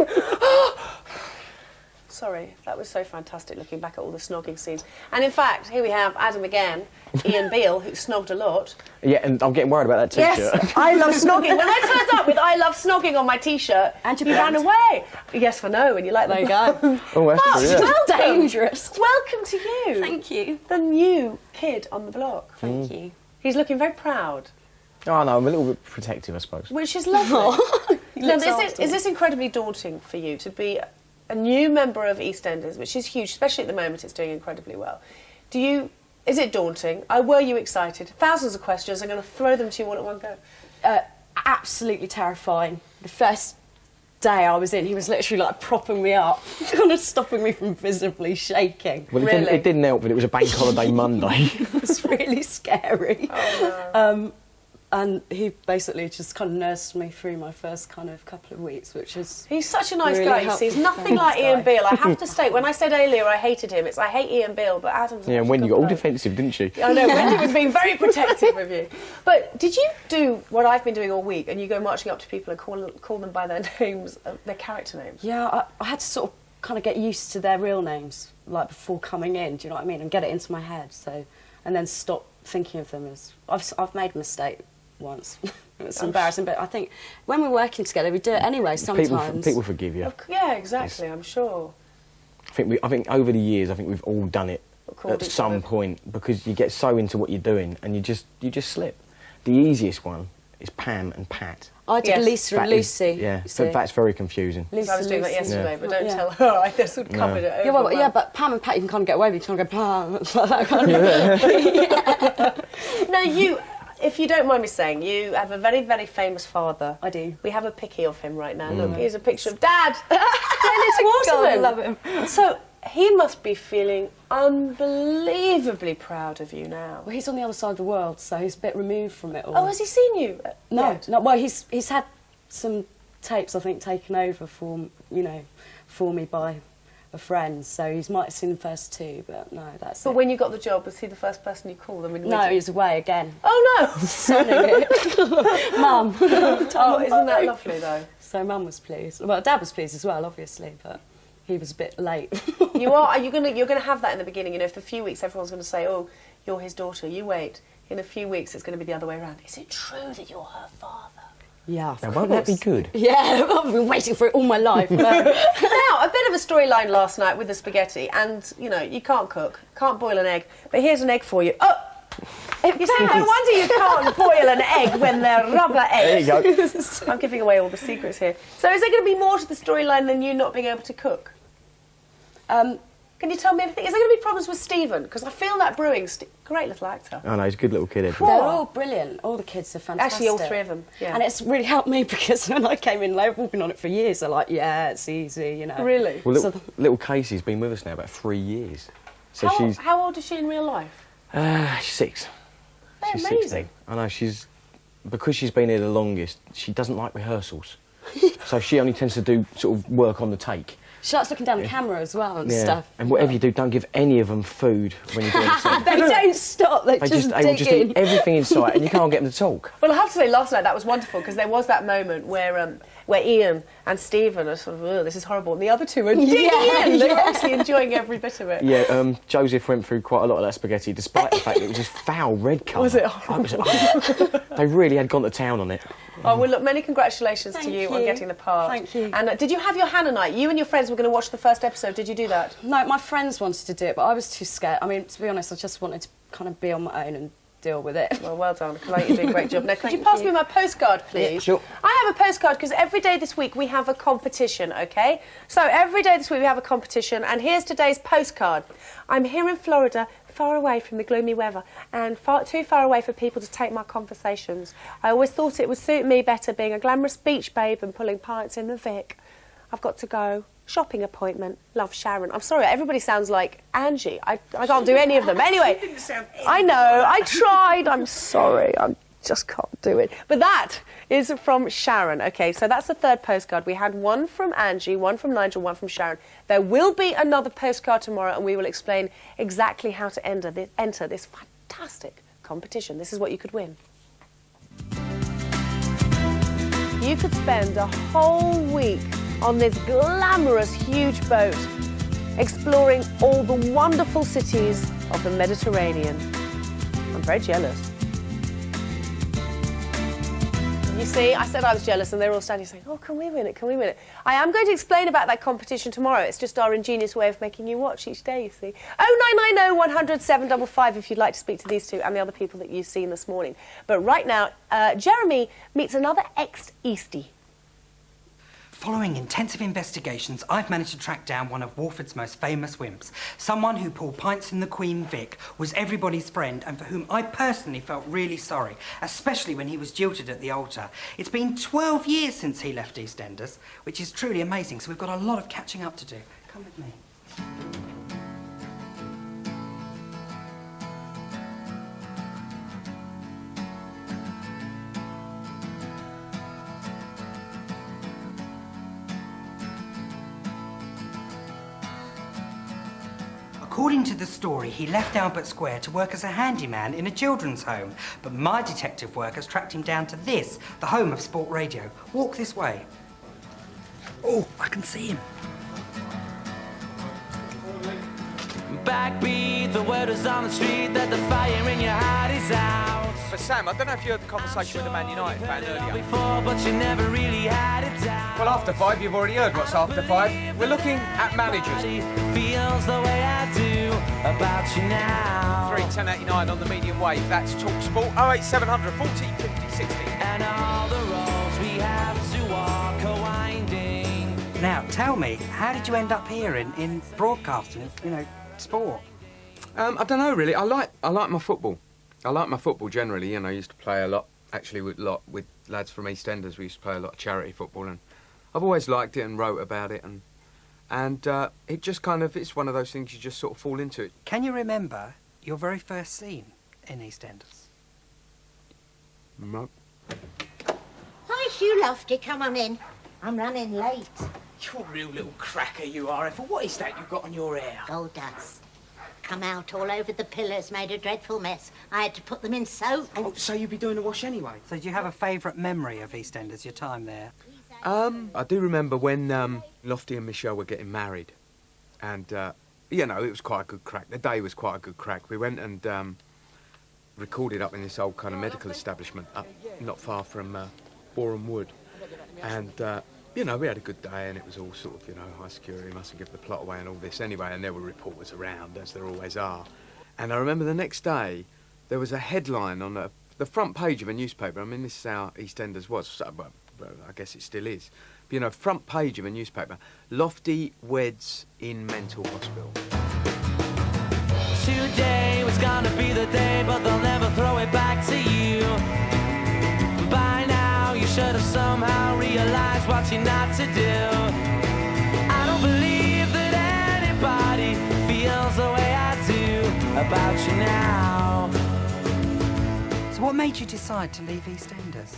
Sorry, that was so fantastic looking back at all the snogging scenes. And in fact, here we have Adam again, Ian Beale, who snogged a lot. Yeah, and I'm getting worried about that T-shirt. Yes, I love snogging. When I turned up with I love snogging on my T-shirt, and you ran away. Yes, I know, and you like There you go. Oh, that's But true, yeah. welcome. Dangerous. Welcome to you. Thank you. The new kid on the block. Thank you. He's looking very proud. Oh, no, I'm a little bit protective, I suppose. Which is lovely. Now, is this incredibly daunting for you to be a new member of EastEnders, which is huge, especially at the moment it's doing incredibly well? Is it daunting? Were you excited? Thousands of questions. I'm going to throw them to you all at one go. Absolutely terrifying. The first day I was in, he was literally like propping me up, kind of stopping me from visibly shaking. Well, it didn't help that it was a bank holiday Monday. It was really scary. Oh, no. And he basically just kind of nursed me through my first kind of couple of weeks, which is... He's such a nice really guy, you see. He's nothing like Ian Beale. I have to state, when I said earlier I hated him, I hate Ian Beale, but Adam's... Yeah, and Wendy got all defensive, didn't she? I know, Wendy was being very protective of you. But did you do what I've been doing all week, and you go marching up to people and call them by their names, their character names? Yeah, I had to sort of kind of get used to their real names, like, before coming in, do you know what I mean? And get it into my head, so... And then stop thinking of them as... I've made a mistake once. It was embarrassing, but I think when we're working together, we do it anyway sometimes. People forgive you. Yeah, exactly, I'm sure. I think over the years, I think we've all done it at some point, because you get so into what you're doing and you just slip. The easiest one is Pam and Pat. I did Lisa and Lucy. Yeah, so that's very confusing. I was doing that yesterday, but don't tell her. I just would cover it over. Yeah, but Pam and Pat, you can kind of get away with. You can go, Pam, like that kind of. No, if you don't mind me saying, you have a very, very famous father. I do. We have a picky of him right now. Look, here's a picture of Dad. Dennis Waterman. I love him. So he must be feeling unbelievably proud of you now. Well, he's on the other side of the world, so he's a bit removed from it all. Oh, has he seen you? No. Well, he's had some tapes, I think, taken over for me by a friend, so he might have seen the first two, but no, that's But when you got the job, was he the first person you called? No, he was away again. Oh, no! Sunning it. Mum. Oh, isn't that lovely, though? So Mum was pleased. Well, Dad was pleased as well, obviously, but he was a bit late. You're gonna have that in the beginning, you know, for a few weeks everyone's going to say, oh, you're his daughter, you wait. In a few weeks it's going to be the other way around. Is it true that you're her father? Yeah, now, won't that be good? Yeah, I've been waiting for it all my life. Now, a bit of a storyline last night with the spaghetti, and, you know, you can't cook, can't boil an egg, but here's an egg for you. Oh! You see, no wonder you can't boil an egg when they're rubber eggs. There you go. I'm giving away all the secrets here. So is there going to be more to the storyline than you not being able to cook? Can you tell me anything? Is there going to be problems with Stephen? Because I feel that brewing. Great little actor. Oh no, he's a good little kid. They're all brilliant. All the kids are fantastic. Actually, all three of them. Yeah. And it's really helped me because when I came in, they've all been on it for years. They're like, yeah, it's easy, you know. Really? Well, little Casey's been with us now about 3 years. So how old is she in real life? She's 6. They're She's amazing. 16. I know, because she's been here the longest, she doesn't like rehearsals. So she only tends to do sort of work on the take. She likes looking down the camera as well and Yeah. stuff. And whatever you do, don't give any of them food when you're doing the They don't stop, they just they will dig just in. eat everything in sight, and you can't get them to talk. Well, I have to say, last night that was wonderful because there was that moment where Ian and Stephen are sort of, oh, this is horrible, and the other two are digging in. They're obviously enjoying every bit of it. Yeah, Joseph went through quite a lot of that spaghetti, despite the fact that it was just foul red colour. Was it? They really had gone to town on it. Oh, well, look, many congratulations to Thank you on you. getting the part. Thank you. And did you have your Hannah night? You and your friends were going to watch the first episode. Did you do that? No, my friends wanted to do it, but I was too scared. I mean, to be honest, I just wanted to kind of be on my own and deal with it. Well done, because I think you're doing a great job. Now, could you pass me my postcard, please? Yeah, sure. I have a postcard because every day this week we have a competition, OK? So every day this week we have a competition, and here's today's postcard. I'm here in Florida, far away from the gloomy weather, and too far away for people to take my conversations. I always thought it would suit me better being a glamorous beach babe and pulling pints in the Vic. I've got to go. Shopping appointment. Love, Sharon. I'm sorry, everybody sounds like Angie. I can't do any of them. Anyway, I know, I tried. I'm sorry, I just can't do it. But that is from Sharon. OK, so that's the third postcard. We had one from Angie, one from Nigel, one from Sharon. There will be another postcard tomorrow, and we will explain exactly how to enter this fantastic competition. This is what you could win. You could spend a whole week on this glamorous, huge boat, exploring all the wonderful cities of the Mediterranean. I'm very jealous. You see, I said I was jealous, and they're all standing saying, oh, can we win it, can we win it? I am going to explain about that competition tomorrow. It's just our ingenious way of making you watch each day, you see. 0990 100 755 if you'd like to speak to these two and the other people that you've seen this morning. But right now, Jeremy meets another ex-Eastie. Following intensive investigations, I've managed to track down one of Walford's most famous wimps. Someone who pulled pints in the Queen Vic, was everybody's friend, and for whom I personally felt really sorry, especially when he was jilted at the altar. It's been 12 years since he left EastEnders, which is truly amazing, so we've got a lot of catching up to do. Come with me. According to the story, he left Albert Square to work as a handyman in a children's home. But my detective work has tracked him down to this, the home of Sport Radio. Walk this way. Oh, I can see him. Backbeat, the word is on the street that the fire in your heart is out. But Sam, I don't know if you heard the conversation with the Man United fan earlier. Before, but you never really had it down. Well, after 5, you've already heard what's after 5. We're looking at managers. Feels the way I do about you now. 31089 on the medium wave. That's Talk Sport. 08700 40 50 60. And all the roads we have to walk are winding. Now, tell me, how did you end up here in broadcasting, you know, sport? I don't know really. I like my football. I like my football generally. You know, I used to play a lot. Actually, with lads from EastEnders, we used to play a lot of charity football, and I've always liked it and wrote about it, and it just kind of, it's one of those things you just sort of fall into it. Can you remember your very first scene in EastEnders? No. Hi, Hugh Lofty, come on in. I'm running late. You're a real little cracker, you are, Ethel. What is that you've got on your hair? Gold dust. Come out all over the pillars, made a dreadful mess. I had to put them in soap. Oh, so you'd be doing the wash anyway? So do you have a favourite memory of EastEnders, your time there? I do remember when Lofty and Michelle were getting married, and you know, it was quite a good crack. The day was quite a good crack. We went and recorded up in this old kind of medical establishment up not far from Boreham Wood, and you know, we had a good day, and it was all sort of, you know, high security, mustn't give the plot away and all this anyway, and there were reporters around, as there always are. And I remember the next day, there was a headline on the front page of a newspaper. I mean, this is how EastEnders was, well, I guess it still is. But, you know, front page of a newspaper, Lofty weds in mental hospital. Today was gonna be the day, but they'll never throw it back to you. By now, you should have somehow realized what you're not to do. I don't believe that anybody feels the way I do about you now. So what made you decide to leave EastEnders?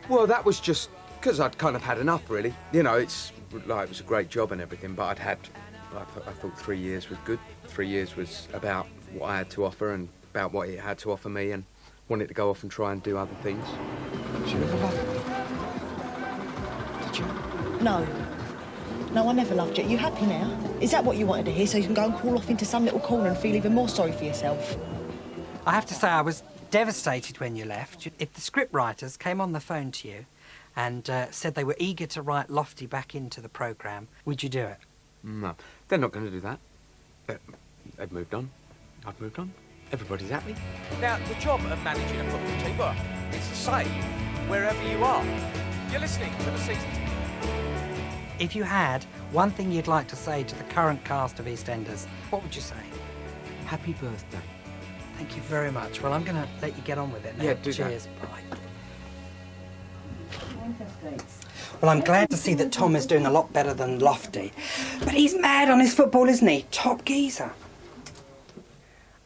Well, that was just because I'd kind of had enough, really. You know, it's like it was a great job and everything, but I thought 3 years was good. 3 years was about what I had to offer and about what it had to offer me, and wanted to go off and try and do other things. Did you ever love me? Did you? No. No, I never loved you. Are you happy now? Is that what you wanted to hear, so you can go and crawl off into some little corner and feel even more sorry for yourself? I have to say I was devastated when you left. If the scriptwriters came on the phone to you and said they were eager to write Lofty back into the programme, would you do it? No, they're not going to do that. They've moved on. I've moved on. Everybody's happy. Now, the job of managing a football team, well, it's the same wherever you are. You're listening to the season. If you had one thing you'd like to say to the current cast of EastEnders, what would you say? Happy birthday. Thank you very much. Well, I'm going to let you get on with it now. Yeah, do that. Cheers. Bye. Well, I'm glad to see that Tom is doing a lot better than Lofty. But he's mad on his football, isn't he? Top geezer.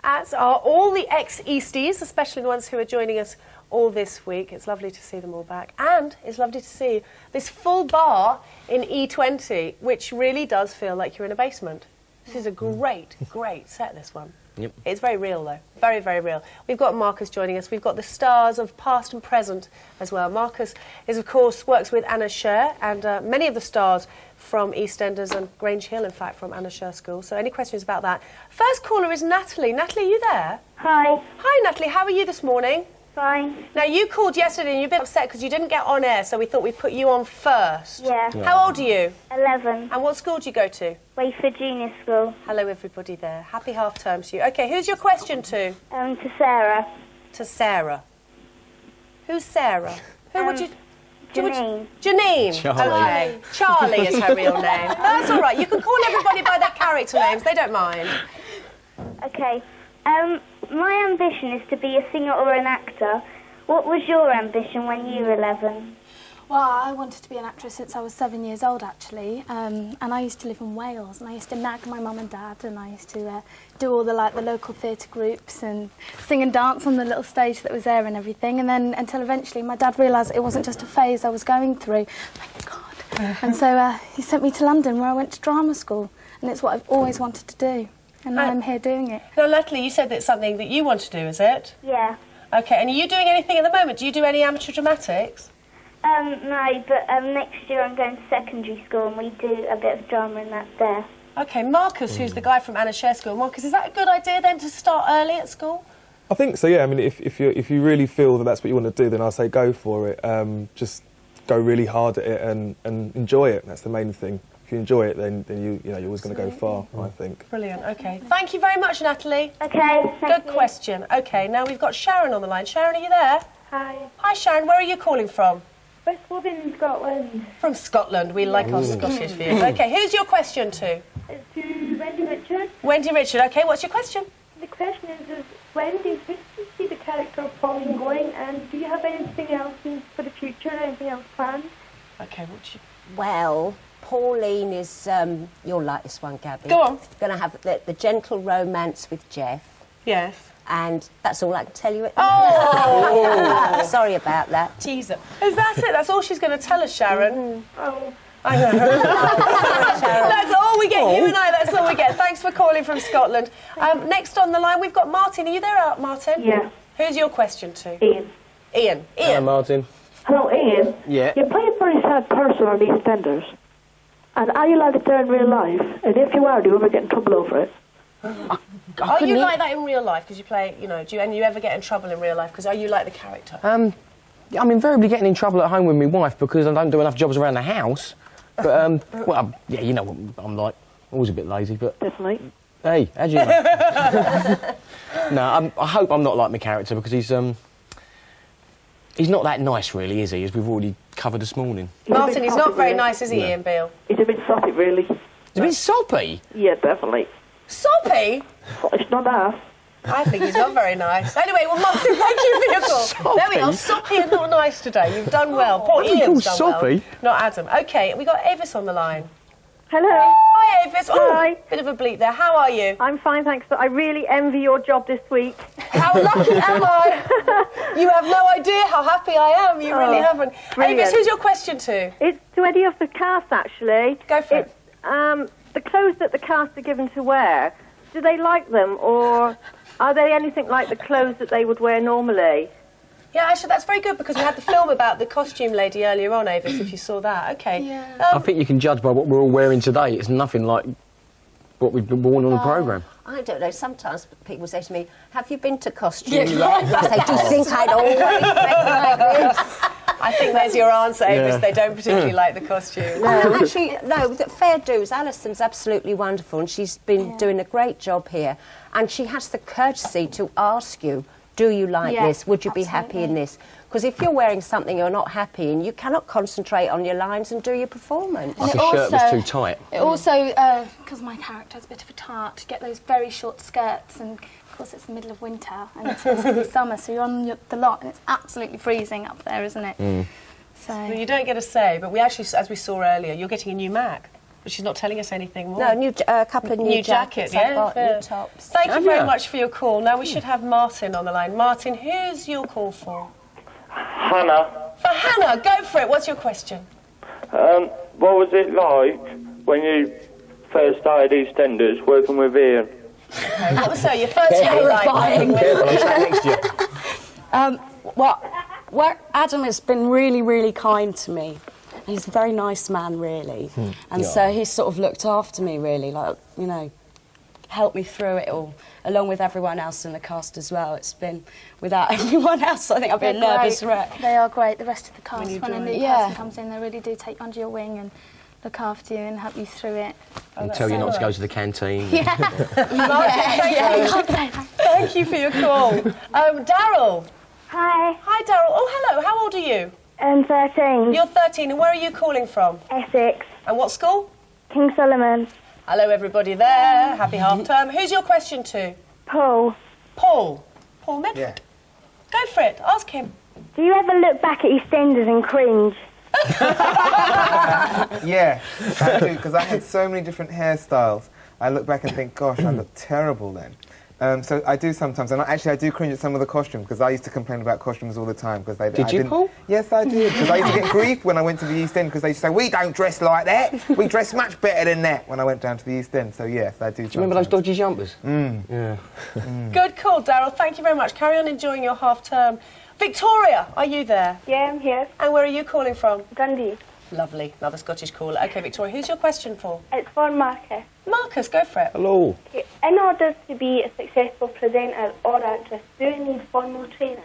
As are all the ex-Easties, especially the ones who are joining us all this week. It's lovely to see them all back. And it's lovely to see this full bar in E20, which really does feel like you're in a basement. This is a great, great set, this one. Yep. It's very real, though. Very, very real. We've got Marcus joining us. We've got the stars of past and present as well. Marcus is, of course, works with Anna Scher, and many of the stars from EastEnders and Grange Hill, in fact, from Anna Scher School. So any questions about that? First caller is Natalie. Natalie, are you there? Hi. Hi, Natalie. How are you this morning? Fine. Now, you called yesterday and you've been upset because you didn't get on air, so we thought we'd put you on first. Yeah. How old are you? 11. And what school do you go to? Wayford Junior School. Hello, everybody there. Happy half term to you. OK, who's your question to? To Sarah. To Sarah. Who's Sarah? Who would you... Janine. Janine. Charlie. OK. Charlie is her real name. That's all right. You can call everybody by their character names. They don't mind. OK. My ambition is to be a singer or an actor. What was your ambition when you were 11? Well, I wanted to be an actress since I was 7 years old, actually. And I used to live in Wales, and I used to nag my mum and dad, and I used to do all the local theatre groups and sing and dance on the little stage that was there and everything. And then until eventually my dad realised it wasn't just a phase I was going through. Thank God. And so he sent me to London, where I went to drama school, and it's what I've always wanted to do. And now I'm here doing it. Now, Natalie, you said that's something that you want to do, is it? Yeah. OK, and are you doing anything at the moment? Do you do any amateur dramatics? No, but next year I'm going to secondary school and we do a bit of drama and that there. OK, Marcus, who's the guy from Anna Scher School. Marcus, is that a good idea then to start early at school? I think so, yeah. I mean, if you really feel that that's what you want to do, then I'll say go for it. Just go really hard at it and enjoy it. That's the main thing. If you enjoy it, then you're always going to go far, I think. Brilliant, OK. Thank you very much, Natalie. OK, Good question. OK, now we've got Sharon on the line. Sharon, are you there? Hi. Hi, Sharon. Where are you calling from? West Lothian in Scotland. From Scotland. We like our Scottish views. OK, who's your question to? It's to Wendy Richard. Wendy Richard. OK, what's your question? The question is Wendy, where do you see the character of Pauline going, and do you have anything else for the future, anything else planned? OK, what's your... Well, Pauline is, you'll like this one, Gaby. Go on. Going to have the gentle romance with Jeff. Yes. And that's all I can tell you at the moment. Sorry about that. Teaser. Is that it? That's all she's going to tell us, Sharon? Oh. I know. That's all we get. You and I, that's all we get. Thanks for calling from Scotland. Next on the line, we've got Martin. Are you there, Martin? Yeah. Who's your question to? Ian. Ian. Hello, Martin. Hello, Ian. Yeah. You play a very sad person on EastEnders. And are you like that there in real life? And if you are, do you ever get in trouble over it? Are you like that in real life? Because you play, and you ever get in trouble in real life? Because are you like the character? I'm invariably getting in trouble at home with my wife because I don't do enough jobs around the house. But, well, yeah, you know what I'm like. Always a bit lazy, but... Definitely. Hey, how'd you know? No, I hope I'm not like my character because he's not that nice, really, is he? As we've already covered this morning. Martin, he's not very nice, is he, Ian Beale? He's a bit soppy, really. He's a bit soppy? Yeah, definitely. Soppy? It's not that. I think he's not very nice. Anyway, well, Martin, thank you for your call. Soppy? There we are, soppy and not nice today. You've done well. Poor What are you Ian's called done soppy? well. Not Adam. OK, we got Avis on the line. Hello. Hi, Avis. Oh, Hi. bit of a bleep there. How are you? I'm fine, thanks. But I really envy your job this week. How lucky am I? You have no idea how happy I am. You really haven't. Brilliant. Avis, who's your question to? It's to any of the cast, actually. Go for it. The clothes that the cast are given to wear, do they like them, or are they anything like the clothes that they would wear normally? Yeah, actually, that's very good because we had the film about the costume lady earlier on, Avis, if you saw that. Okay. I think you can judge by what we're all wearing today. It's nothing like what we've been worn on the programme. I don't know, sometimes people say to me, have you been to costume yet? I say, do you think I'd always dress like this? I think there's your answer, Avis. They don't particularly like the costume. No, actually, no, fair dues. Alison's absolutely wonderful and she's been doing a great job here. And she has the courtesy to ask you, do you like this? Would you be happy in this? Because if you're wearing something you're not happy in, you cannot concentrate on your lines and do your performance. Like a shirt was too tight. It also, because my character's a bit of a tart, to get those very short skirts, and of course it's the middle of winter and it's supposed to be summer, so you're on the lot and it's absolutely freezing up there, isn't it? So Well, you don't get a say, but we actually, as we saw earlier, you're getting a new Mac. But she's not telling us anything more. No, a couple of new jackets, I've got, new tops. Thank you very much for your call. Now we should have Martin on the line. Martin, who's your call for? Hannah. For Hannah, go for it. What's your question? What was it like when you first started EastEnders working with Ian? Okay, what was your first year like? Well, Adam has been really, really kind to me. He's a very nice man, really. And so he's sort of looked after me, really, like, you know, helped me through it all, along with everyone else in the cast as well. It's been, without everyone else, I think I've been a nervous wreck. They are great, the rest of the cast. When a new Yeah. person comes in, they really do take you under your wing and look after you and help you through it. And tell you not to go to the canteen. Thank you for your call. Daryl. Hi. Hi, Daryl. Oh, hello. How old are you? I'm 13. You're 13, and where are you calling from? Essex. And what school? King Solomon. Hello, everybody there. Happy half term. Who's your question to? Paul. Paul. Paul Medford. Yeah. Go for it. Ask him. Do you ever look back at EastEnders and cringe? Yeah, I do, because I had so many different hairstyles. I look back and think, gosh, I look terrible then. So I do sometimes, and I do cringe at some of the costumes, because I used to complain about costumes all the time. Because they Did you, Paul? Yes, I did, because I used to get grief when I went to the East End, because they used to say, we don't dress like that, we dress much better than that, when I went down to the East End. So yes, I do. Do you remember those dodgy jumpers? Yeah. Good call, Daryl. Thank you very much. Carry on enjoying your half term. Victoria, are you there? Yeah, I'm here. And where are you calling from? Dundee. Lovely. Another Scottish caller. OK, Victoria, who's your question for? It's for Marcus. Marcus, go for it. Hello. In order to be a successful presenter or actress, do you need formal training?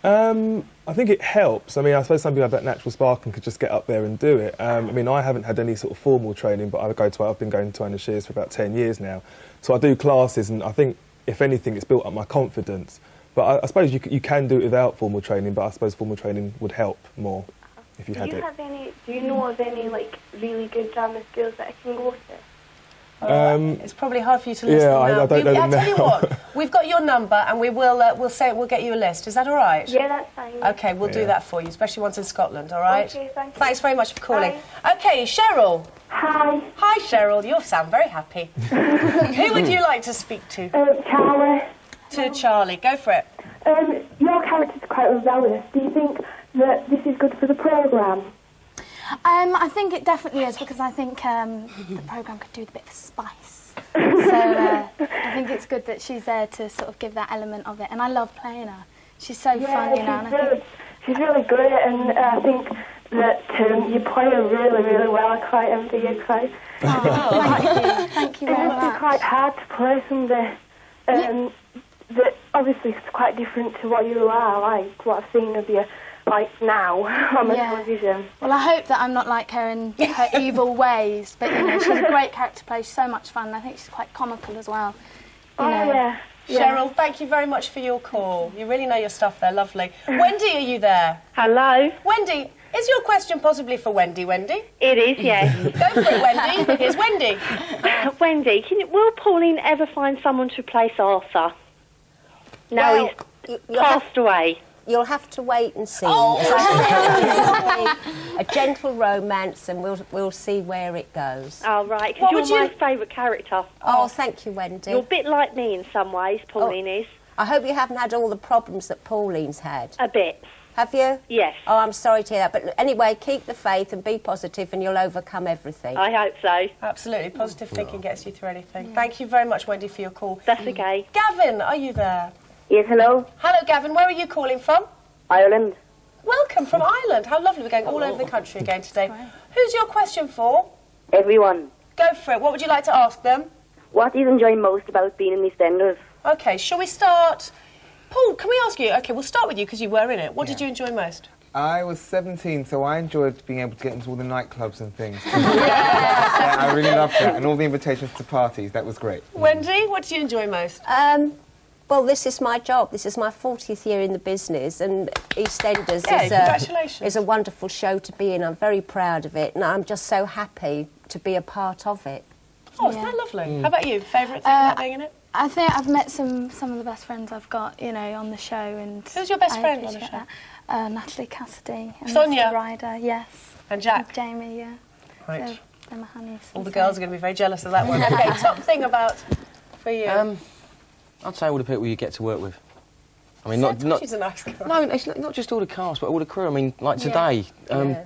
I think it helps. I mean, I suppose some people have that natural spark and could just get up there and do it. I mean, I haven't had any sort of formal training, but I've been going to Anna Shears for about 10 years now. So I do classes, and I think, if anything, it's built up my confidence. But I suppose you can do it without formal training, but I suppose formal training would help more if you had it. Do you know of any, like, really good drama schools that I can go to? It's probably hard for you to list them out. I don't know them I'll tell you now. what, we've got your number and we'll get you a list. Is that all right? Yeah, that's fine. OK, we'll do that for you, especially once in Scotland, all right? OK, thank you. Thanks very much for calling. OK, Cheryl. Hi. Hi, Cheryl. You sound very happy. Who would you like to speak to? Charlie. To Charlie. Go for it. Your character's quite rebellious. Do you think that this is good for the programme? I think it definitely is, because I think the programme could do with a bit of spice. So I think it's good that she's there to sort of give that element of it. And I love playing her. She's so fun, you know. And I think she's really great, and I think that you play her really, really well. I quite envy you, quite. Oh, thank you very It must much. be quite hard to play somebody that obviously is quite different to what you are, like what I've seen of you. Like now on the television. Well, I hope that I'm not like her in her evil ways, but you know, she's a great character to play. She's so much fun. I think she's quite comical as well. You know. Yeah. Cheryl, thank you very much for your call. You really know your stuff there. Lovely. Wendy, are you there? Hello. Wendy, is your question possibly for Wendy? Wendy? It is, yes. Go for it, Wendy. Here's Wendy. Wendy, will Pauline ever find someone to replace Arthur? No, he's passed away. you'll have to wait and see. Oh. As I said, it'll be a gentle romance, and we'll see where it goes. Oh, right, What because would you're my you- favourite character. Oh, thank you, Wendy. You're a bit like me in some ways, Pauline is. I hope you haven't had all the problems that Pauline's had. A bit. Have you? Yes. Oh, I'm sorry to hear that. But anyway, keep the faith and be positive, and you'll overcome everything. I hope so. Absolutely. Positive thinking gets you through anything. Thank you very much, Wendy, for your call. That's okay. Gavin, are you there? Yes, hello. Hello, Gavin. Where are you calling from? Ireland. Welcome from Ireland. How lovely. We're going all over the country again today. Who's your question for? Everyone. Go for it. What would you like to ask them? What do you enjoy most about being in EastEnders? OK, shall we start... Paul, can we ask you... OK, we'll start with you because you were in it. What did you enjoy most? I was 17, so I enjoyed being able to get into all the nightclubs and things. Yeah, I really loved that, and all the invitations to parties. That was great. Wendy, what did you enjoy most? Well, this is my job. This is my 40th year in the business, and EastEnders is a wonderful show to be in. I'm very proud of it, and I'm just so happy to be a part of it. Oh, isn't that lovely? How about you? Favourite thing about being in it? I think I've met some of the best friends I've got, you know, on the show. And who's your best I friend on the appreciate show? that. Natalie Cassidy. And Sonia? Mr. Ryder, yes. And Jack? And Jamie, yeah. Right. So, they're my honeys. All the girls are going to be very jealous of that one. OK, top thing about... for you? I'd say all the people you get to work with. I mean, not She's a nice girl. No, it's not just all the cast, but all the crew. I mean, like Yeah. today,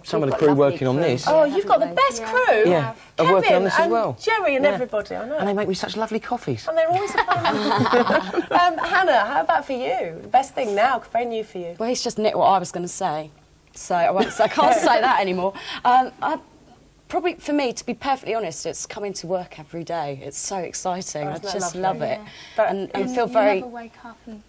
some of the crew working on this. Oh, you've got the best crew. Yeah, are working on this as well. Jerry and Yeah. everybody, I know. And they make me such lovely coffees. And they're always Hannah, how about for you? The best thing now, very new for you. Well, he's just nicked what I was going to say, so I can't say that anymore. Probably, for me, to be perfectly honest, it's coming to work every day. It's so exciting. I just love it. And feel very... You never wake up and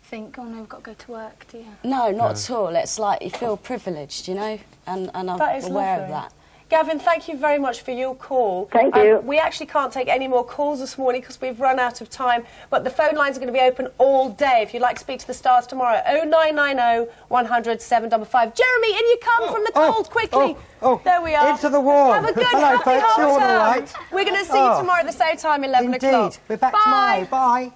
think, oh no, we've got to go to work, do you? No, not at all. It's like you feel privileged, you know, and I'm That is aware lovely. of that. Gavin, thank you very much for your call. Thank you. We actually can't take any more calls this morning because we've run out of time, but the phone lines are going to be open all day if you'd like to speak to the stars tomorrow. 0990 100 755. Jeremy, in you come from the cold, quickly. There we are. Into the warm. Have a good, Hello, happy folks. half You're all term. right. We're going to see you tomorrow at the same time, 11 o'clock. Indeed. We're back tomorrow. Bye.